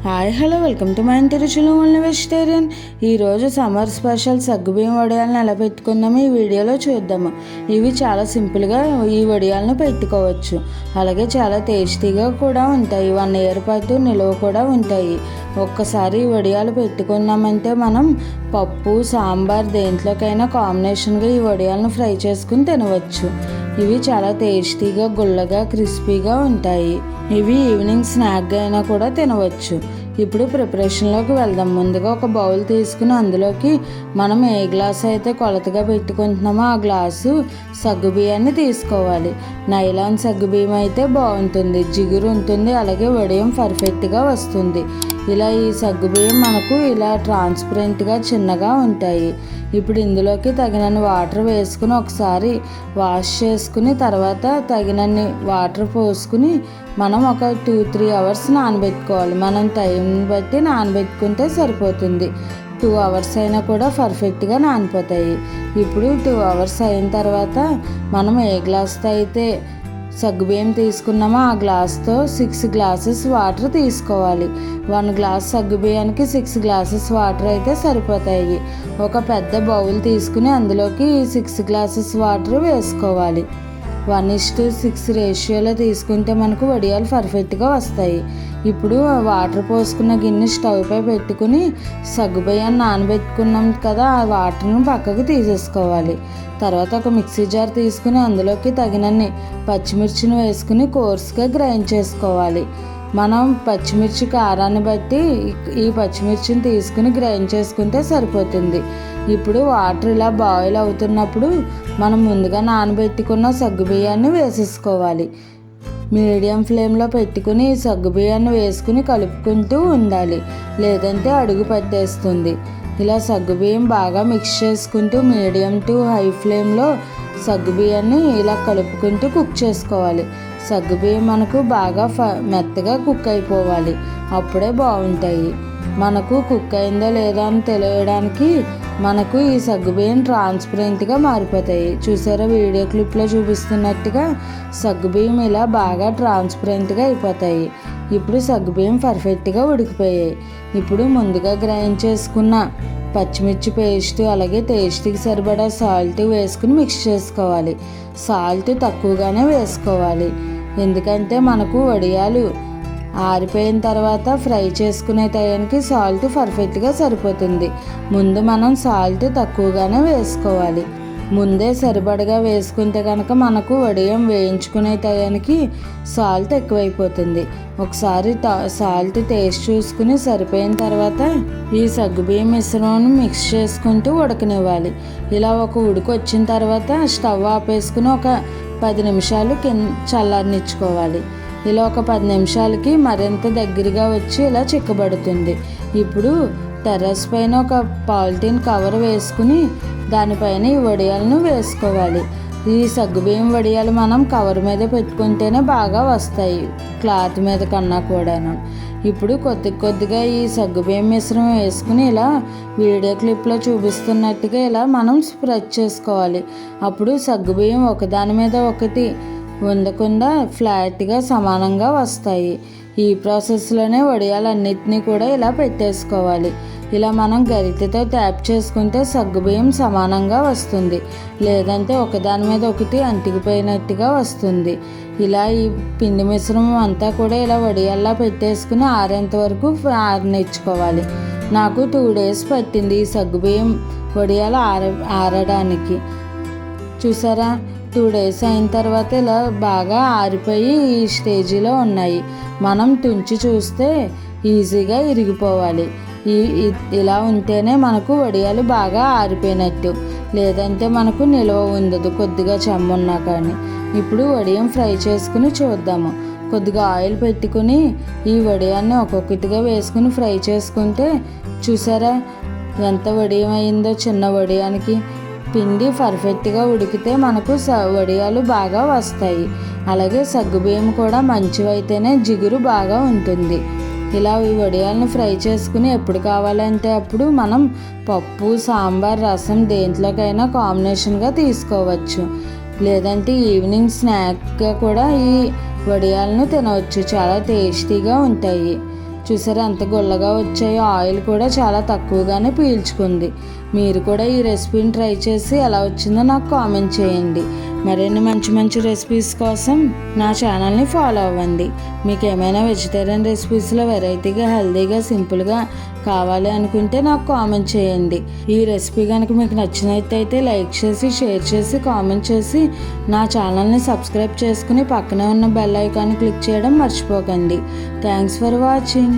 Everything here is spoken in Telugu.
Hi hello welcome to my ఇంటి రుచులు ఓన్లీ వెజిటేరియన్. ఈరోజు సమ్మర్ స్పెషల్ సగ్గుబియ్యం వడియాలను ఎలా పెట్టుకుందామో ఈ వీడియోలో చూద్దాము. ఇవి చాలా సింపుల్గా ఈ వడియాలను పెట్టుకోవచ్చు. అలాగే చాలా టేస్టీగా కూడా ఉంటాయి. 1 year పాటు నిల్వ కూడా ఉంటాయి. ఒక్కసారి ఈ వడియాలు పెట్టుకున్నామంటే మనం పప్పు సాంబార్ దేంట్లోకైనా కాంబినేషన్గా ఈ వడియాలను ఫ్రై చేసుకుని తినవచ్చు. ఇవి చాలా టేస్టీగా గుల్లగా క్రిస్పీగా ఉంటాయి. ఇవి ఈవినింగ్ స్నాక్గా అయినా కూడా తినవచ్చు. ఇప్పుడు ప్రిపరేషన్లోకి వెళ్దాం. ముందుగా ఒక బౌల్ తీసుకుని అందులోకి మనం ఏ గ్లాస్ అయితే కొలతగా పెట్టుకుంటున్నామో ఆ గ్లాసు సగ్గుబియ్యాన్ని తీసుకోవాలి. నైలాన్ సగ్గుబియ్యం అయితే బాగుంటుంది, జిగురు ఉంటుంది, అలాగే వడియం పర్ఫెక్ట్గా వస్తుంది. ఇలా ఈ సగ్గుబియ్యం మనకు ఇలా ట్రాన్స్పరెంట్గా చిన్నగా ఉంటాయి. ఇప్పుడు ఇందులోకి తగినన్ని వాటర్ వేసుకుని ఒకసారి వాష్ చేసుకుని తర్వాత తగినన్ని వాటర్ పోసుకుని మనం ఒక 2-3 hours నానబెట్టుకోవాలి. మనం టైం బట్టి నానబెట్టుకుంటే సరిపోతుంది. 2 hours అయినా కూడా పర్ఫెక్ట్గా నానిపోతాయి. ఇప్పుడు 2 hours అయిన తర్వాత మనం ఏ గ్లాస్తో అయితే సగ్గుబియ్యం తీసుకున్నామో ఆ గ్లాస్తో 6 glasses వాటర్ తీసుకోవాలి. 1 glass సగ్గుబియ్యానికి 6 glasses వాటర్ అయితే సరిపోతాయి. ఒక పెద్ద బౌల్ తీసుకుని అందులోకి 6 glasses వాటర్ వేసుకోవాలి. 1:6 రేషియోలో తీసుకుంటే మనకు వడియాలు పర్ఫెక్ట్గా వస్తాయి. ఇప్పుడు వాటర్ పోసుకున్న గిన్నె స్టవ్ పై పెట్టుకుని సగ్గుబియ్యాన్ని నానబెట్టుకున్నాం కదా, ఆ వాటర్ను పక్కకు తీసేసుకోవాలి. తర్వాత ఒక మిక్సీ జార్ తీసుకుని అందులోకి తగినన్ని పచ్చిమిర్చిని వేసుకుని కోర్స్గా గ్రైండ్ చేసుకోవాలి. మనం పచ్చిమిర్చి కారాన్ని బట్టి ఈ పచ్చిమిర్చిని తీసుకుని గ్రైండ్ చేసుకుంటే సరిపోతుంది. ఇప్పుడు వాటర్ ఇలా బాయిల్ అవుతున్నప్పుడు మనం ముందుగా నానబెట్టుకున్న సగ్గుబియ్యాన్ని వేసేసుకోవాలి. మీడియం ఫ్లేమ్లో పెట్టుకుని సగ్గుబియ్యాన్ని వేసుకుని కలుపుకుంటూ ఉండాలి, లేదంటే అడుగు పట్టేస్తుంది. ఇలా సగ్గుబియ్యం బాగా మిక్స్ చేసుకుంటూ మీడియం టు హై ఫ్లేమ్లో సగ్గుబియ్యాన్ని ఇలా కలుపుకుంటూ కుక్ చేసుకోవాలి. సగ్గుబియ్యం మనకు బాగా మెత్తగా కుక్ అయిపోవాలి, అప్పుడే బాగుంటాయి. మనకు కుక్ అయిందో లేదా అని తెలియడానికి మనకు ఈ సగ్గుబియ్యం ట్రాన్స్పరెంట్గా మారిపోతాయి. చూసారా, వీడియో క్లిప్లో చూపిస్తున్నట్టుగా సగ్గుబియ్యం ఇలా బాగా ట్రాన్స్పరెంట్గా అయిపోతాయి. ఇప్పుడు సగ్గుబియ్యం పర్ఫెక్ట్గా ఉడికిపోయాయి. ఇప్పుడు ముందుగా గ్రైండ్ చేసుకున్న పచ్చిమిర్చి పేస్ట్ అలాగే టేస్ట్కి సరిపడా సాల్ట్ వేసుకుని మిక్స్ చేసుకోవాలి. సాల్ట్ తక్కువగానే వేసుకోవాలి, ఎందుకంటే మనకు వడియాలు ఆరిపోయిన తర్వాత ఫ్రై చేసుకునే టయానికి సాల్ట్ పర్ఫెక్ట్గా సరిపోతుంది. ముందు మనం సాల్ట్ తక్కువగానే వేసుకోవాలి. ముందే సరిపడగా వేసుకుంటే కనుక మనకు వడియం వేయించుకునే టయానికి సాల్ట్ ఎక్కువైపోతుంది. ఒకసారి సాల్ట్ టేస్ట్ చూసుకుని సరిపోయిన తర్వాత ఈ సగ్గుబియ్యం మిశ్రమాన్ని మిక్స్ చేసుకుంటూ ఉడకనివ్వాలి. ఇలా ఒక ఉడికి వచ్చిన తర్వాత స్టవ్ ఆపేసుకుని ఒక 10 నిమిషాలు చల్లారనిచ్చుకోవాలి. ఇలా ఒక 10 నిమిషాలకి మరింత దగ్గరగా వచ్చి ఇలా చిక్కబడుతుంది. ఇప్పుడు టెర్రస్ పైన ఒక పాలిథిన్ కవర్ వేసుకుని దానిపైన ఈ వడియాలను వేసుకోవాలి. ఈ సగ్గుబియ్యం వడియాలు మనం కవర్ మీద పెట్టుకుంటేనే బాగా వస్తాయి, క్లాత్ మీద కన్నా కూడాను. ఇప్పుడు కొద్దిగా ఈ సగ్గుబియ్యం మిశ్రమం వేసుకుని ఇలా వీడియో క్లిప్లో చూపిస్తున్నట్టుగా ఇలా మనం స్ప్రెడ్ చేసుకోవాలి. అప్పుడు సగ్గుబియ్యం ఒకదాని మీద ఒకటి ఉండకుండా ఫ్లాట్గా సమానంగా వస్తాయి. ఈ ప్రాసెస్లోనే వడియాలన్నిటినీ కూడా ఇలా పెట్టేసుకోవాలి. ఇలా మనం గరిటెతో ట్యాప్ చేసుకుంటే సగ్గుబియ్యం సమానంగా వస్తుంది, లేదంటే ఒకదాని మీద ఒకటి అంటికిపోయినట్టుగా వస్తుంది. ఇలా ఈ పిండి మిశ్రమం అంతా కూడా ఇలా వడియాల్లా పెట్టేసుకుని ఆరేంత వరకు ఆరనిచ్చుకోవాలి. నాకు 2 days పట్టింది ఈ సగ్గుబియ్యం వడియాలు ఆరడానికి. చూసారా, 2 days అయిన తర్వాత ఇలా బాగా ఆరిపోయి ఈ స్టేజీలో ఉన్నాయి. మనం తుంచి చూస్తే ఈజీగా ఇరిగిపోవాలి. ఇలా ఉంటేనే మనకు వడియాలు బాగా ఆరిపోయినట్టు, లేదంటే మనకు నిల్వ ఉండదు కొద్దిగా చెమ్మున్నా కానీ. ఇప్పుడు వడియం ఫ్రై చేసుకుని చూద్దాము. కొద్దిగా ఆయిల్ పెట్టుకుని ఈ వడియాన్ని ఒక్కొక్కటిగా వేసుకుని ఫ్రై చేసుకుంటే చూసారా ఎంత వడియం అయిందో. చిన్న వడియానికి పిండి పర్ఫెక్ట్గా ఉడికితే మనకు వడియాలు బాగా వస్తాయి. అలాగే సగ్గుబియ్యం కూడా మంచివైతేనే జిగురు బాగా ఉంటుంది. ఇలా ఈ వడియాలను ఫ్రై చేసుకుని ఎప్పుడు కావాలంటే అప్పుడు మనం పప్పు సాంబార్ రసం దేంట్లోకైనా కాంబినేషన్గా తీసుకోవచ్చు, లేదంటే ఈవినింగ్ స్నాక్గా కూడా ఈ వడియాలను తినవచ్చు. చాలా టేస్టీగా ఉంటాయి. చూసారా ఎంత గుల్లగా వచ్చాయో, ఆయిల్ కూడా చాలా తక్కువగానే పీల్చుకుంది. మీరు కూడా ఈ రెసిపీని ట్రై చేసి ఎలా వచ్చిందో నాకు కామెంట్ చేయండి. మరిన్ని మంచి మంచి రెసిపీస్ కోసం నా ఛానల్ని ఫాలో అవ్వండి. మీకు ఏమైనా వెజిటేరియన్ రెసిపీస్లో వెరైటీగా, హెల్తీగా, సింపుల్గా కావాలి అనుకుంటే నాకు కామెంట్ చేయండి. ఈ రెసిపీ కనుక మీకు నచ్చినట్టయితే లైక్ చేసి, షేర్ చేసి, కామెంట్ చేసి నా ఛానల్ని సబ్స్క్రైబ్ చేసుకుని పక్కనే ఉన్న బెల్ ఐకాన్ని క్లిక్ చేయడం మర్చిపోకండి. Thanks for watching.